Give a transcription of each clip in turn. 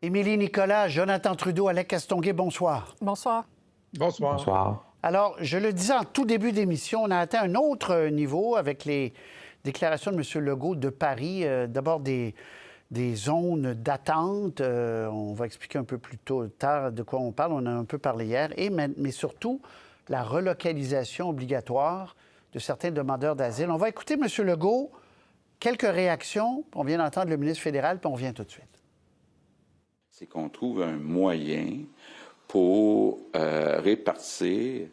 Émilie Nicolas, Jonathan Trudeau, Alec Castonguay, bonsoir. Bonsoir. Bonsoir. Bonsoir. Alors, je le disais en tout début d'émission, on a atteint un autre niveau avec les déclarations de M. Legault de Paris. D'abord, des zones d'attente. On va expliquer un peu plus tard de quoi on parle. On en a un peu parlé hier. Mais surtout, la relocalisation obligatoire de certains demandeurs d'asile. On va écouter M. Legault. Quelques réactions. On vient d'entendre le ministre fédéral, puis on vient tout de suite. C'est qu'on trouve un moyen pour répartir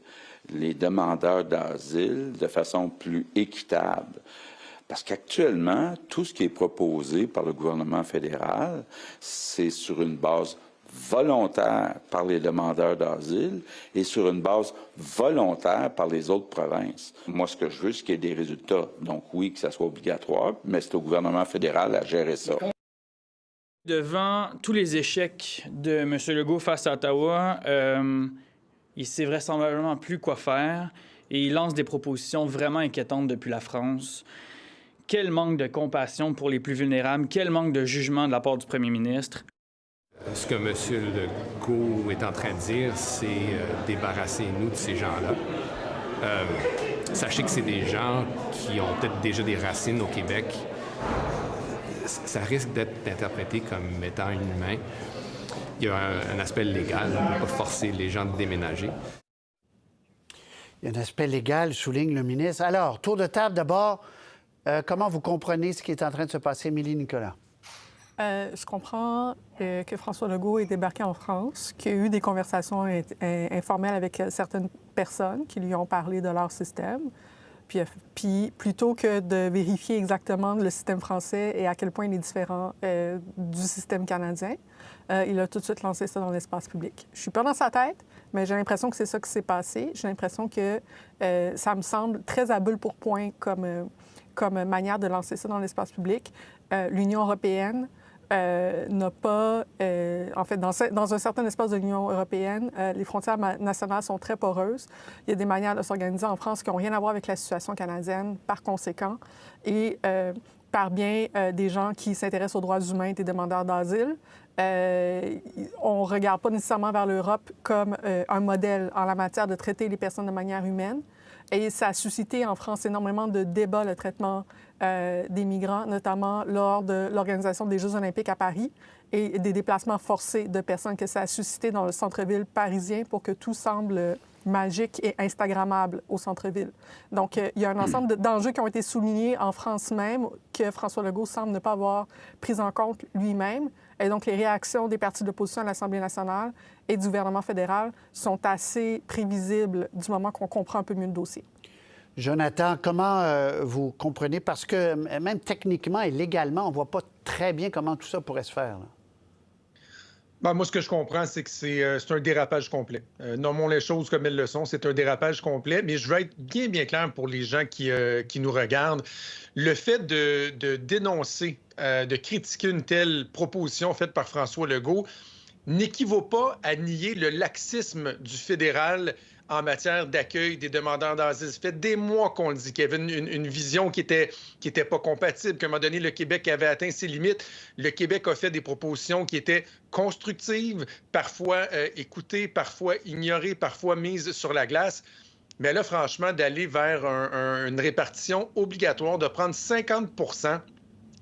les demandeurs d'asile de façon plus équitable. Parce qu'actuellement, tout ce qui est proposé par le gouvernement fédéral, c'est sur une base volontaire par les demandeurs d'asile et sur une base volontaire par les autres provinces. Moi, ce que je veux, c'est qu'il y ait des résultats. Donc oui, que ça soit obligatoire, mais c'est au gouvernement fédéral à gérer ça. Devant tous les échecs de M. Legault face à Ottawa, il sait vraisemblablement plus quoi faire et il lance des propositions vraiment inquiétantes depuis la France. Quel manque de compassion pour les plus vulnérables, quel manque de jugement de la part du premier ministre. Ce que M. Legault est en train de dire, c'est débarrassez-nous de ces gens-là. Sachez que c'est des gens qui ont peut-être déjà des racines au Québec. Ça risque d'être interprété comme étant inhumain. Il y a un aspect légal, on ne peut pas forcer les gens de déménager. Il y a un aspect légal, souligne le ministre. Alors, tour de table d'abord. Comment vous comprenez ce qui est en train de se passer, Émilie Nicolas? Je comprends que François Legault est débarqué en France, qu'il y a eu des conversations informelles avec certaines personnes qui lui ont parlé de leur système. Puis plutôt que de vérifier exactement le système français et à quel point il est différent du système canadien, il a tout de suite lancé ça dans l'espace public. Je suis pas dans sa tête, mais j'ai l'impression que c'est ça qui s'est passé. J'ai l'impression que ça me semble très à bulle pour point comme manière de lancer ça dans l'espace public. L'Union européenne n'a pas... en fait, dans un certain espace de l'Union européenne, les frontières nationales sont très poreuses. Il y a des manières de s'organiser en France qui n'ont rien à voir avec la situation canadienne, par conséquent. Et par bien des gens qui s'intéressent aux droits humains des demandeurs d'asile, on ne regarde pas nécessairement vers l'Europe comme un modèle en la matière de traiter les personnes de manière humaine. Et ça a suscité en France énormément de débats, le traitement des migrants, notamment lors de l'organisation des Jeux olympiques à Paris et des déplacements forcés de personnes que ça a suscité dans le centre-ville parisien pour que tout semble magique et instagrammable au centre-ville. Donc, il y a un ensemble d'enjeux qui ont été soulignés en France même que François Legault semble ne pas avoir pris en compte lui-même. Et donc, les réactions des partis de l'opposition à l'Assemblée nationale et du gouvernement fédéral sont assez prévisibles du moment qu'on comprend un peu mieux le dossier. Jonathan, comment vous comprenez? Parce que même techniquement et légalement, on ne voit pas très bien comment tout ça pourrait se faire. Là. Ben, moi, ce que je comprends, c'est que c'est un dérapage complet. Nommons les choses comme elles le sont, c'est un dérapage complet. Mais je veux être bien clair pour les gens qui nous regardent. Le fait de dénoncer, de critiquer une telle proposition faite par François Legault n'équivaut pas à nier le laxisme du fédéral en matière d'accueil des demandeurs d'asile. Ça fait des mois qu'on le dit, qu'il y avait une vision qui était pas compatible, qu'à un moment donné, le Québec avait atteint ses limites. Le Québec a fait des propositions qui étaient constructives, parfois écoutées, parfois ignorées, parfois mises sur la glace. Mais là, franchement, d'aller vers une répartition obligatoire, de prendre 50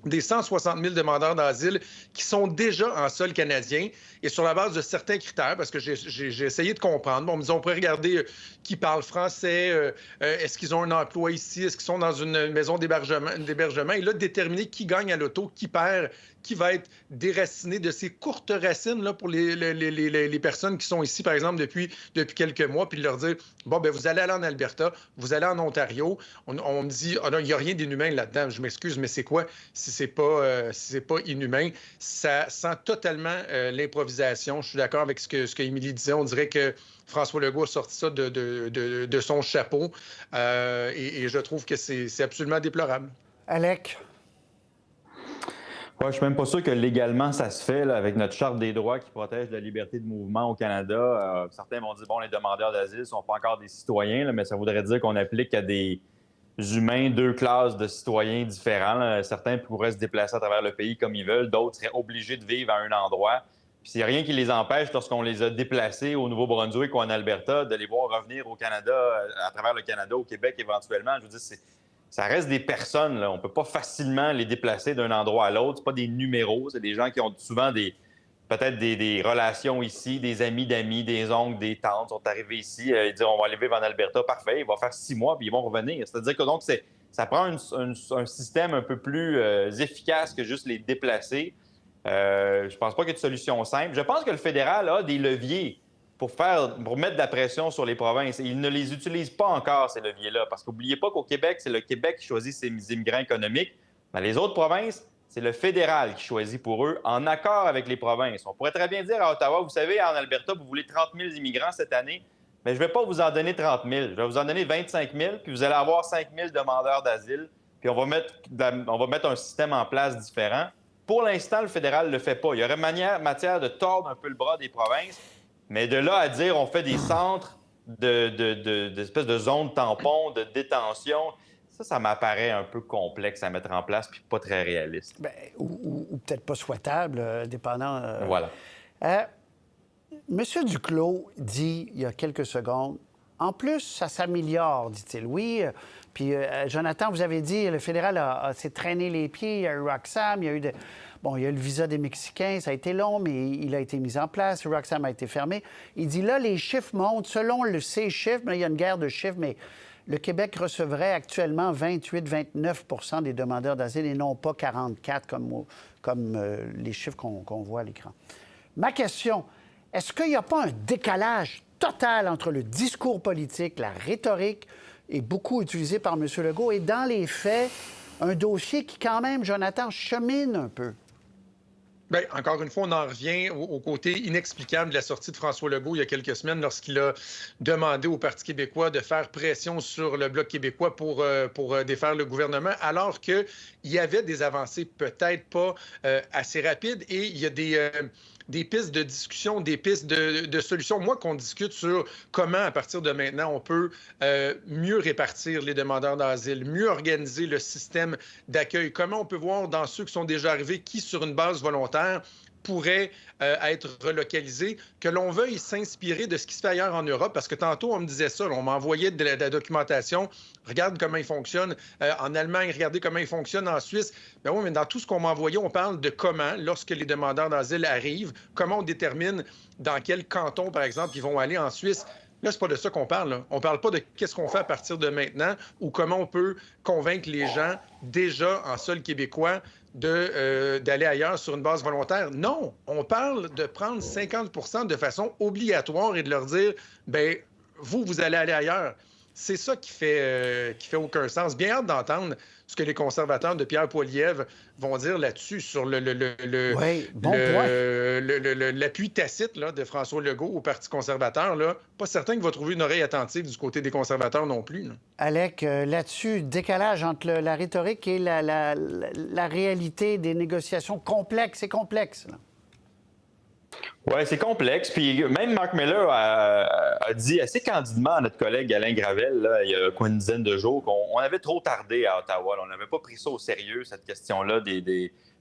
des 160 000 demandeurs d'asile qui sont déjà en sol canadien et sur la base de certains critères, parce que j'ai essayé de comprendre. Bon, on me dit, on pourrait regarder qui parle français, est-ce qu'ils ont un emploi ici, est-ce qu'ils sont dans une maison d'hébergement, et là, déterminer qui gagne à l'auto, qui perd, qui va être déraciné de ces courtes racines là, pour les personnes qui sont ici, par exemple, depuis quelques mois, puis leur dire, bon, ben vous allez aller en Alberta, vous allez en Ontario. On me dit, oh non, il n'y a rien d'inhumain là-dedans. Je m'excuse, mais c'est quoi si c'est pas inhumain? Ça sent totalement l'improvisation. Je suis d'accord avec ce que Émilie disait. On dirait que François Legault a sorti ça de son chapeau et je trouve que c'est absolument déplorable. Alec? Ouais, je suis même pas sûr que légalement ça se fait là, avec notre charte des droits qui protège la liberté de mouvement au Canada. Certains vont dire bon, les demandeurs d'asile sont pas encore des citoyens, là, mais ça voudrait dire qu'on applique à des humains deux classes de citoyens différents. Là. Certains pourraient se déplacer à travers le pays comme ils veulent, d'autres seraient obligés de vivre à un endroit. Puis il n'y a rien qui les empêche, lorsqu'on les a déplacés au Nouveau-Brunswick ou en Alberta, de les voir revenir au Canada, à travers le Canada, au Québec éventuellement. Je veux dire, ça reste des personnes, là. On ne peut pas facilement les déplacer d'un endroit à l'autre. Ce pas des numéros, c'est des gens qui ont souvent peut-être des relations ici, des amis d'amis, des oncles, des tantes sont arrivés ici. Ils disent on va aller vivre en Alberta, parfait, il va faire 6 mois, puis ils vont revenir. C'est-à-dire que donc, ça prend un système un peu plus efficace que juste les déplacer. Je pense pas qu'il y ait de solution simple. Je pense que le fédéral a des leviers pour mettre de la pression sur les provinces. Et ils ne les utilisent pas encore, ces leviers-là. Parce qu'oubliez pas qu'au Québec, c'est le Québec qui choisit ses immigrants économiques. Dans les autres provinces, c'est le fédéral qui choisit pour eux, en accord avec les provinces. On pourrait très bien dire à Ottawa, vous savez, en Alberta, vous voulez 30 000 immigrants cette année, mais je ne vais pas vous en donner 30 000. Je vais vous en donner 25 000, puis vous allez avoir 5 000 demandeurs d'asile, puis on va mettre un système en place différent. Pour l'instant, le fédéral ne le fait pas. Il y aurait matière de tordre un peu le bras des provinces, mais de là à dire on fait des centres d'espèces de zones tampons, de détention, ça m'apparaît un peu complexe à mettre en place puis pas très réaliste. Bien, ou peut-être pas souhaitable, dépendant. Voilà. Monsieur Duclos dit, il y a quelques secondes, en plus, ça s'améliore, dit-il. Oui, puis Jonathan, vous avez dit, le fédéral s'est traîné les pieds, il y a eu Roxham, il y a eu il y a eu le visa des Mexicains, ça a été long, mais il a été mis en place, Roxham a été fermé. Il dit, là, les chiffres montent, selon ces chiffres, mais il y a une guerre de chiffres, mais le Québec recevrait actuellement 28-29 des demandeurs d'asile et non pas 44 comme les chiffres qu'on voit à l'écran. Ma question, est-ce qu'il n'y a pas un décalage total entre le discours politique, la rhétorique, et beaucoup utilisé par M. Legault, et dans les faits, un dossier qui, quand même, Jonathan, chemine un peu? Bien, encore une fois, on en revient au côté inexplicable de la sortie de François Legault il y a quelques semaines lorsqu'il a demandé au Parti québécois de faire pression sur le Bloc québécois pour défaire le gouvernement, alors qu'il y avait des avancées peut-être pas assez rapides et il y a des pistes de discussion, des pistes de solutions. Moi, qu'on discute sur comment, à partir de maintenant, on peut mieux répartir les demandeurs d'asile, mieux organiser le système d'accueil, comment on peut voir dans ceux qui sont déjà arrivés qui, sur une base volontaire, pourraient être relocalisés, que l'on veuille s'inspirer de ce qui se fait ailleurs en Europe, parce que tantôt, on me disait ça, on m'envoyait de la documentation, regarde comment il fonctionne en Allemagne, regardez comment il fonctionne en Suisse. Bien oui, mais dans tout ce qu'on m'a envoyé, on parle de comment, lorsque les demandeurs d'asile arrivent, comment on détermine dans quel canton, par exemple, ils vont aller en Suisse. Là, c'est pas de ça qu'on parle. Là. On ne parle pas de qu'est-ce qu'on fait à partir de maintenant ou comment on peut convaincre les gens déjà en sol québécois d'aller ailleurs sur une base volontaire. Non, on parle de prendre 50 de façon obligatoire et de leur dire, bien, vous allez aller ailleurs. C'est ça qui fait aucun sens. Bien hâte d'entendre ce que les conservateurs de Pierre Poilievre vont dire là-dessus, sur l'appui tacite là, de François Legault au Parti conservateur. Là. Pas certain qu'il va trouver une oreille attentive du côté des conservateurs non plus. Là. Alec, là-dessus, décalage entre la rhétorique et la réalité des négociations complexes et complexes. Oui, c'est complexe. Puis même Marc Miller a dit assez candidement à notre collègue Alain Gravel, là, il y a une dizaine de jours, qu'on avait trop tardé à Ottawa. Là. On n'avait pas pris ça au sérieux, cette question-là,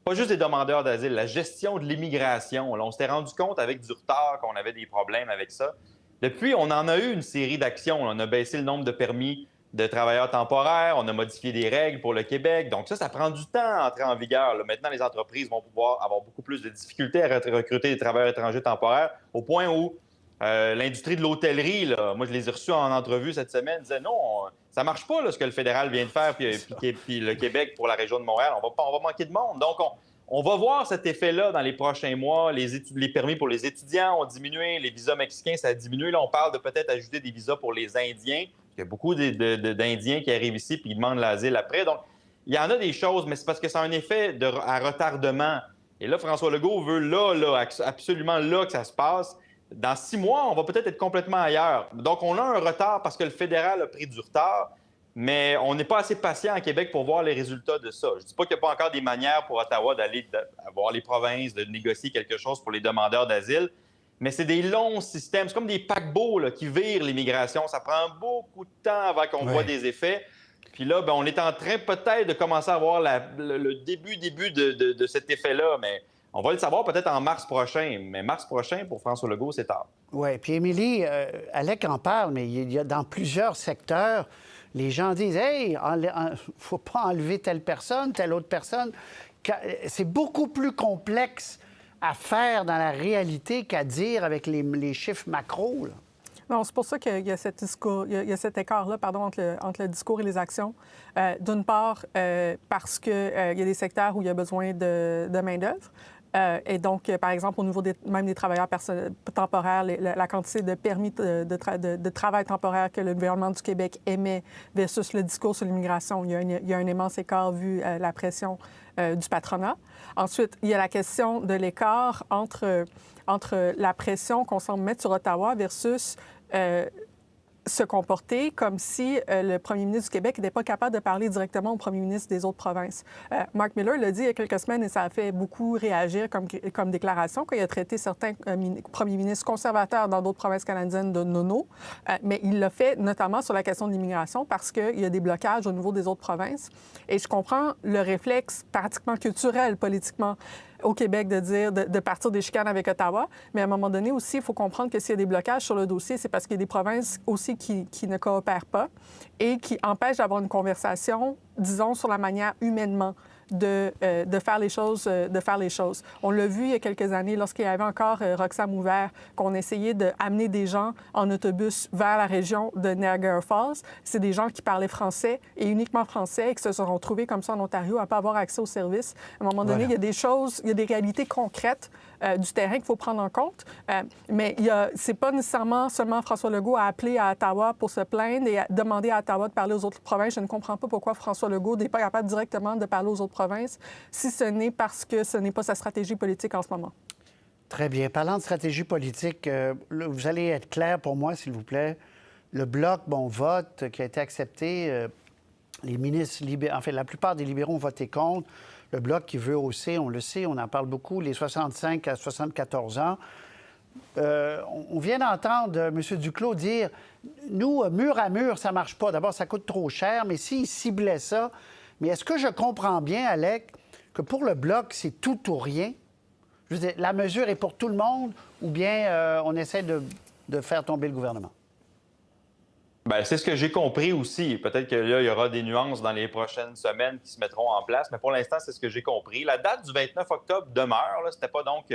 pas juste des demandeurs d'asile, la gestion de l'immigration. Là, on s'était rendu compte avec du retard qu'on avait des problèmes avec ça. Depuis, on en a eu une série d'actions. On a baissé le nombre de permis de travailleurs temporaires, on a modifié des règles pour le Québec. Donc ça prend du temps à entrer en vigueur. Là, maintenant, les entreprises vont pouvoir avoir beaucoup plus de difficultés à recruter des travailleurs étrangers temporaires, au point où l'industrie de l'hôtellerie, là, moi je les ai reçus en entrevue cette semaine, disaient non, ça marche pas là, ce que le fédéral vient de faire, puis le Québec pour la région de Montréal, on va manquer de monde. Donc on va voir cet effet-là dans les prochains mois. Les permis pour les étudiants ont diminué, les visas mexicains, ça a diminué. Là, on parle de peut-être ajouter des visas pour les Indiens. Il y a beaucoup d'Indiens qui arrivent ici et qui demandent l'asile après. Donc, il y en a des choses, mais c'est parce que c'est un effet à retardement. Et là, François Legault veut absolument là que ça se passe. Dans 6 mois, on va peut-être être complètement ailleurs. Donc, on a un retard parce que le fédéral a pris du retard, mais on n'est pas assez patient à Québec pour voir les résultats de ça. Je ne dis pas qu'il n'y a pas encore des manières pour Ottawa d'aller voir les provinces, de négocier quelque chose pour les demandeurs d'asile. Mais c'est des longs systèmes. C'est comme des paquebots là, qui virent l'immigration. Ça prend beaucoup de temps avant qu'on voit des effets. Puis là, on est en train peut-être de commencer à voir le début de cet effet-là. Mais On va le savoir peut-être en mars prochain, mais mars prochain, pour François Legault, c'est tard. Oui, puis Émilie, Alec en parle, mais il y a dans plusieurs secteurs, les gens disent « Hey, il ne faut pas enlever telle personne, telle autre personne ». C'est beaucoup plus complexe à faire dans la réalité qu'à dire avec les chiffres macro, là. Non, c'est pour ça qu'il y a cet cet écart-là, entre le discours et les actions. D'une part, parce qu'il y a des secteurs où il y a besoin de main-d'œuvre. Et donc, par exemple, au niveau même des travailleurs temporaires, la quantité de permis de travail temporaire que le gouvernement du Québec émet versus le discours sur l'immigration, il y a un immense écart vu la pression du patronat. Ensuite, il y a la question de l'écart entre la pression qu'on semble mettre sur Ottawa versus se comporter comme si le premier ministre du Québec n'était pas capable de parler directement au premier ministre des autres provinces. Mark Miller l'a dit il y a quelques semaines et ça a fait beaucoup réagir comme déclaration, qu'il a traité certains premiers ministres conservateurs dans d'autres provinces canadiennes de nono, mais il l'a fait notamment sur la question de l'immigration parce qu'il y a des blocages au niveau des autres provinces. Et je comprends le réflexe pratiquement culturel politiquement au Québec de partir des chicanes avec Ottawa. Mais à un moment donné aussi, il faut comprendre que s'il y a des blocages sur le dossier, c'est parce qu'il y a des provinces aussi qui ne coopèrent pas et qui empêchent d'avoir une conversation, disons, sur la manière humainement de faire les choses. On l'a vu il y a quelques années, lorsqu'il y avait encore Roxham ouvert, qu'on essayait d'amener des gens en autobus vers la région de Niagara Falls. C'est des gens qui parlaient français et uniquement français et qui se sont retrouvés comme ça en Ontario à ne pas avoir accès aux services. À un moment donné, il y a des choses, il y a des réalités concrètes du terrain qu'il faut prendre en compte. Mais c'est pas nécessairement seulement François Legault à appeler à Ottawa pour se plaindre et à demander à Ottawa de parler aux autres provinces. Je ne comprends pas pourquoi François Legault n'est pas capable directement de parler aux autres provinces, si ce n'est parce que ce n'est pas sa stratégie politique en ce moment. Très bien. Parlant de stratégie politique, vous allez être clair pour moi, s'il vous plaît. Le bloc, vote qui a été accepté, les ministres en fait, la plupart des libéraux ont voté contre. Le bloc qui veut hausser, on le sait, on en parle beaucoup, les 65 à 74 ans. On vient d'entendre M. Duclos dire « Nous, mur à mur, ça ne marche pas. D'abord, ça coûte trop cher, mais s'il ciblait ça... » Mais est-ce que je comprends bien, Alec, que pour le Bloc, c'est tout ou rien? Je veux dire, la mesure est pour tout le monde ou bien on essaie de faire tomber le gouvernement? Bien, c'est ce que j'ai compris aussi. Peut-être que là, il y aura des nuances dans les prochaines semaines qui se mettront en place, mais pour l'instant, c'est ce que j'ai compris. La date du 29 octobre demeure. Ce n'était pas donc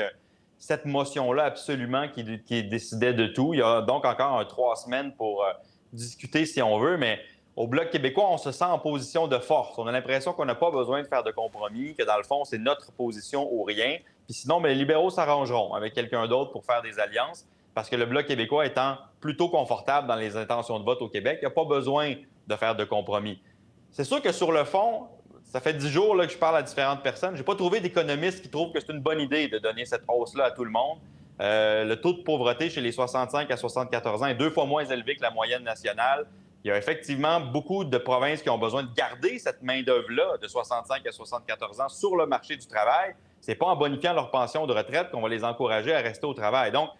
cette motion-là absolument qui décidait de tout. Il y a donc encore 3 semaines pour discuter si on veut, mais au Bloc québécois, on se sent en position de force. On a l'impression qu'on n'a pas besoin de faire de compromis, que dans le fond, c'est notre position ou rien. Puis sinon, les libéraux s'arrangeront avec quelqu'un d'autre pour faire des alliances, parce que le Bloc québécois étant plutôt confortable dans les intentions de vote au Québec, il n'y a pas besoin de faire de compromis. C'est sûr que sur le fond, ça fait 10 jours là, que je parle à différentes personnes. Je n'ai pas trouvé d'économistes qui trouvent que c'est une bonne idée de donner cette hausse-là à tout le monde. Le taux de pauvreté chez les 65 à 74 ans est 2 fois moins élevé que la moyenne nationale. Il y a effectivement beaucoup de provinces qui ont besoin de garder cette main-d'œuvre-là de 65 à 74 ans sur le marché du travail. Ce n'est pas en bonifiant leur pension de retraite qu'on va les encourager à rester au travail. Donc,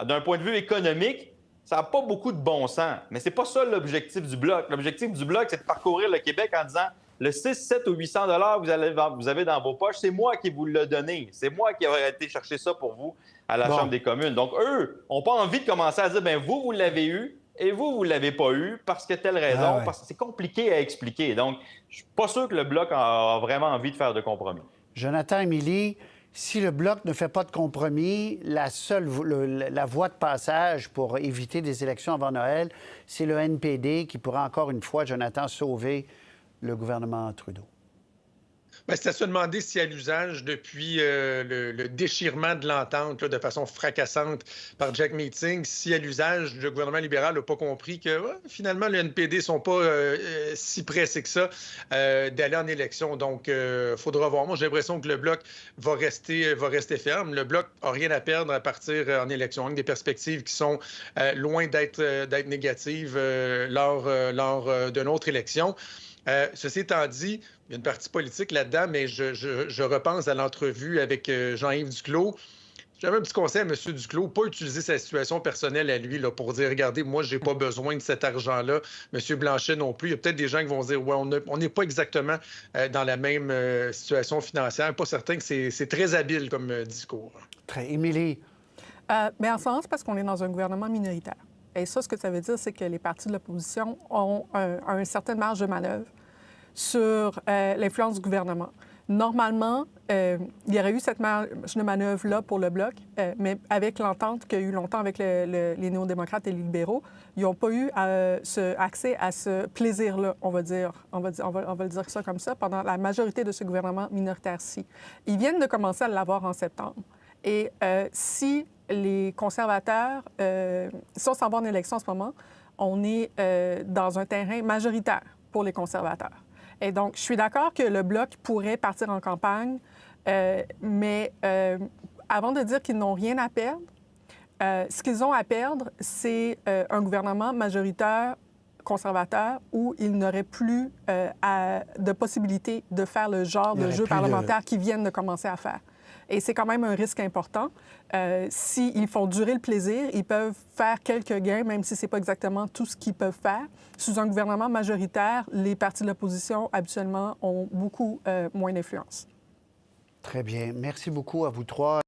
d'un point de vue économique, ça n'a pas beaucoup de bon sens. Mais ce n'est pas ça l'objectif du Bloc. L'objectif du Bloc, c'est de parcourir le Québec en disant le 6, 7 ou 800 $ vous avez dans vos poches, c'est moi qui vous l'ai donné. C'est moi qui aurais été chercher ça pour vous à la Chambre des communes. Donc, eux n'ont pas envie de commencer à dire bien, vous l'avez eu. Et vous ne l'avez pas eu parce que telle raison, parce que c'est compliqué à expliquer. Donc, je ne suis pas sûr que le Bloc a vraiment envie de faire de compromis. Jonathan, Émilie, si le Bloc ne fait pas de compromis, la voie de passage pour éviter des élections avant Noël, c'est le NPD qui pourra encore une fois, Jonathan, sauver le gouvernement Trudeau. Bien, c'est à se demander si à l'usage, depuis le déchirement de l'entente là, de façon fracassante par Jack Meeting, si à l'usage, le gouvernement libéral n'a pas compris que finalement, le NPD ne sont pas si pressés que ça d'aller en élection. Donc, il faudra voir. Moi, j'ai l'impression que le Bloc va rester ferme. Le Bloc n'a rien à perdre à partir en élection, avec des perspectives qui sont loin d'être négatives lors d'une autre élection. Ceci étant dit, il y a une partie politique là-dedans, mais je repense à l'entrevue avec Jean-Yves Duclos. J'avais un petit conseil à M. Duclos, pas utiliser sa situation personnelle à lui là, pour dire, regardez, moi, j'ai pas besoin de cet argent-là. M. Blanchet non plus. Il y a peut-être des gens qui vont se dire, ouais, on n'est pas exactement dans la même situation financière. Pas certain que c'est très habile comme discours. Très. Émilie? Mais en ce sens, parce qu'on est dans un gouvernement minoritaire. Et ça, ce que ça veut dire, c'est que les partis de l'opposition ont une certaine marge de manœuvre sur l'influence du gouvernement. Normalement, il y aurait eu cette marge de manœuvre-là pour le Bloc, mais avec l'entente qu'il y a eu longtemps avec les néo-démocrates et les libéraux, ils n'ont pas eu accès à ce plaisir-là, on va le dire ça comme ça, pendant la majorité de ce gouvernement minoritaire-ci. Ils viennent de commencer à l'avoir en septembre. Et si les conservateurs, si on s'en va en élection en ce moment, on est dans un terrain majoritaire pour les conservateurs. Et donc, je suis d'accord que le Bloc pourrait partir en campagne, mais avant de dire qu'ils n'ont rien à perdre, ce qu'ils ont à perdre, c'est un gouvernement majoritaire conservateur où ils n'auraient plus de possibilité de faire le genre de jeu parlementaire qu'ils viennent de commencer à faire. Et c'est quand même un risque important. S'ils font durer le plaisir, ils peuvent faire quelques gains, même si ce n'est pas exactement tout ce qu'ils peuvent faire. Sous un gouvernement majoritaire, les partis de l'opposition, habituellement, ont beaucoup moins d'influence. Très bien. Merci beaucoup à vous trois.